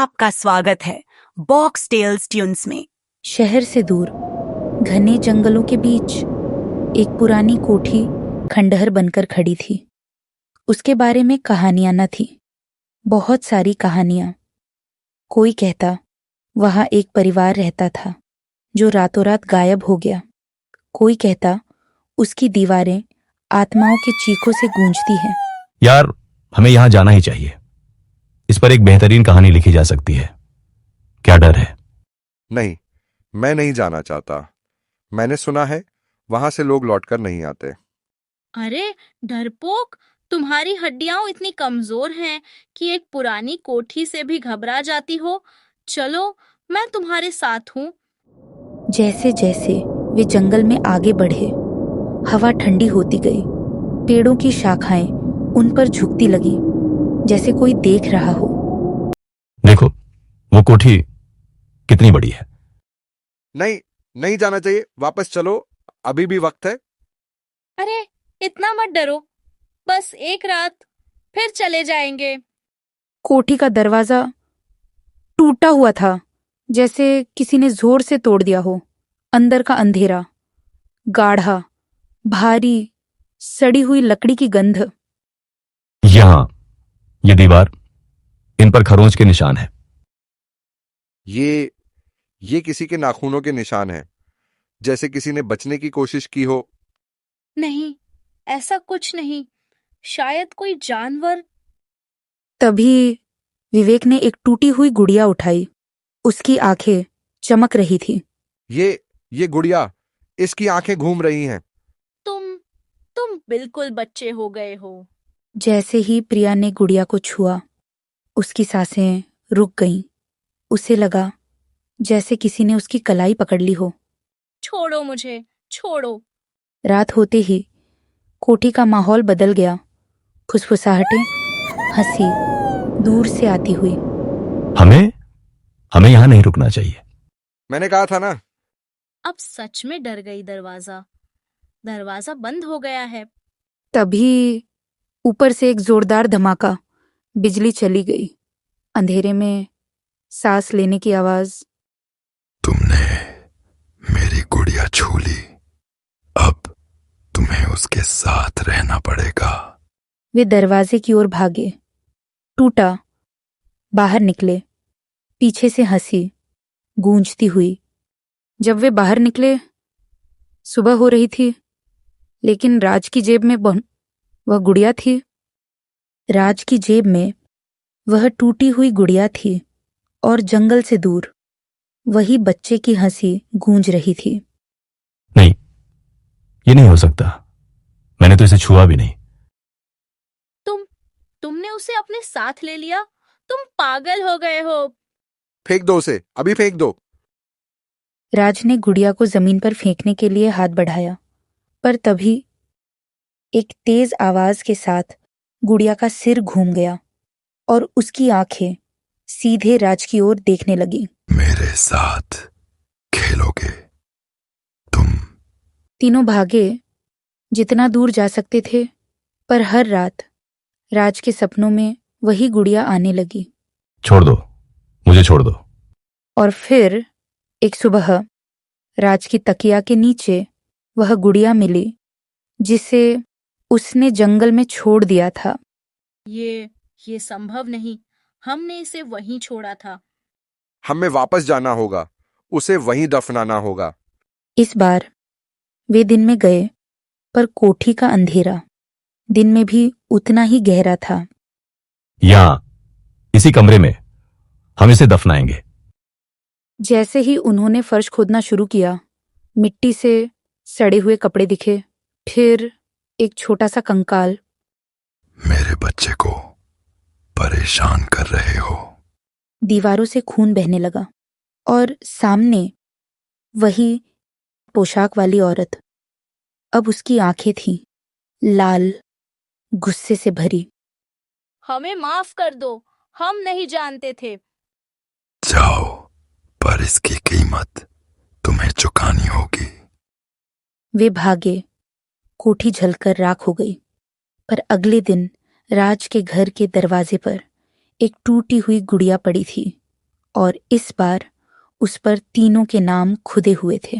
आपका स्वागत है बॉक्स टेल्स ट्यून्स में। शहर से दूर घने जंगलों के बीच एक पुरानी कोठी खंडहर बनकर खड़ी थी। उसके बारे में कहानियां न थी, बहुत सारी कहानियां। कोई कहता वहां एक परिवार रहता था जो रातों रात गायब हो गया। कोई कहता उसकी दीवारें आत्माओं के चीखों से गूंजती हैं। यार, हमें यहां जाना ही चाहिए। इस पर एक बेहतरीन कहानी लिखी जा सकती है। क्या डर है? नहीं, मैं नहीं जाना चाहता। मैंने सुना है वहां से लोग लौटकर नहीं आते। अरे डरपोक, तुम्हारी हड्डियां इतनी कमजोर हैं कि एक पुरानी कोठी से भी घबरा जाती हो। चलो, मैं तुम्हारे साथ हूँ। जैसे जैसे वे जंगल में आगे बढ़े, हवा ठंडी होती गई। पेड़ों की शाखाएं उन पर झुकती लगी, जैसे कोई देख रहा हो। देखो, वो कोठी कितनी बड़ी है। नहीं, नहीं जाना चाहिए। वापस चलो, अभी भी वक्त है। अरे इतना मत डरो, बस एक रात, फिर चले जाएंगे। कोठी का दरवाजा टूटा हुआ था, जैसे किसी ने जोर से तोड़ दिया हो। अंदर का अंधेरा, गाढ़ा, भारी, सड़ी हुई लकड़ी की गंध। यहां ये दीवार, इन पर खरोंच के निशान है। ये किसी के नाखूनों के निशान हैं, जैसे किसी ने बचने की कोशिश की हो। नहीं, ऐसा कुछ नहीं। शायद कोई जानवर। तभी विवेक ने एक टूटी हुई गुड़िया उठाई। उसकी आंखें चमक रही थी। ये गुड़िया, इसकी आंखें घूम रही हैं। तुम बिल्कुल बच्चे हो गए हो। जैसे ही प्रिया ने गुड़िया को छुआ, उसकी सांसें रुक गईं। उसे लगा जैसे किसी ने उसकी कलाई पकड़ ली हो। छोड़ो मुझे, छोड़ो। रात होते ही कोठी का माहौल बदल गया। फुसफुसाहटें, हंसी दूर से आती हुई। हमें यहां नहीं रुकना चाहिए। मैंने कहा था ना। अब सच में डर गई। दरवाजा बंद हो गया है। तभी ऊपर से एक जोरदार धमाका, बिजली चली गई। अंधेरे में सांस लेने की आवाज। तुमने मेरी गुड़िया छू ली, अब तुम्हें उसके साथ रहना पड़ेगा। वे दरवाजे की ओर भागे, टूटा, बाहर निकले। पीछे से हंसी गूंजती हुई। जब वे बाहर निकले, सुबह हो रही थी, लेकिन राज की जेब में वह गुड़िया थी। राज की जेब में वह टूटी हुई गुड़िया थी, और जंगल से दूर वही बच्चे की हंसी गूंज रही थी। नहीं, ये नहीं हो सकता। मैंने तो इसे छुआ भी नहीं। तुमने उसे अपने साथ ले लिया? तुम पागल हो गए हो। फेंक दो उसे, अभी फेंक दो। राज ने गुड़िया को जमीन पर फेंकने के लिए हाथ बढ़ाया, पर तभी एक तेज आवाज के साथ गुड़िया का सिर घूम गया और उसकी आंखें सीधे राज की ओर देखने लगी। मेरे साथ खेलोगे तुम? तीनों भागे जितना दूर जा सकते थे, पर हर रात राज के सपनों में वही गुड़िया आने लगी। छोड़ दो, मुझे छोड़ दो। और फिर एक सुबह राज की तकिया के नीचे वह गुड़िया मिली जिसे उसने जंगल में छोड़ दिया था। ये संभव नहीं। हमने इसे वहीं छोड़ा था। हमें वापस जाना होगा, उसे वहीं दफनाना होगा। इस बार वे दिन में गए, पर कोठी का अंधेरा दिन में भी उतना ही गहरा था। यहां इसी कमरे में हम इसे दफनाएंगे। जैसे ही उन्होंने फर्श खोदना शुरू किया, मिट्टी से सड़े हुए कपड़े दिखे, फिर एक छोटा सा कंकाल। मेरे बच्चे को परेशान कर रहे हो। दीवारों से खून बहने लगा, और सामने वही पोशाक वाली औरत। अब उसकी आंखें थीं लाल, गुस्से से भरी। हमें माफ कर दो, हम नहीं जानते थे। जाओ, पर इसकी कीमत तुम्हें चुकानी होगी। वे भागे, कोठी जलकर राख हो गई। पर अगले दिन राज के घर के दरवाजे पर एक टूटी हुई गुड़िया पड़ी थी। और इस बार उस पर तीनों के नाम खुदे हुए थे।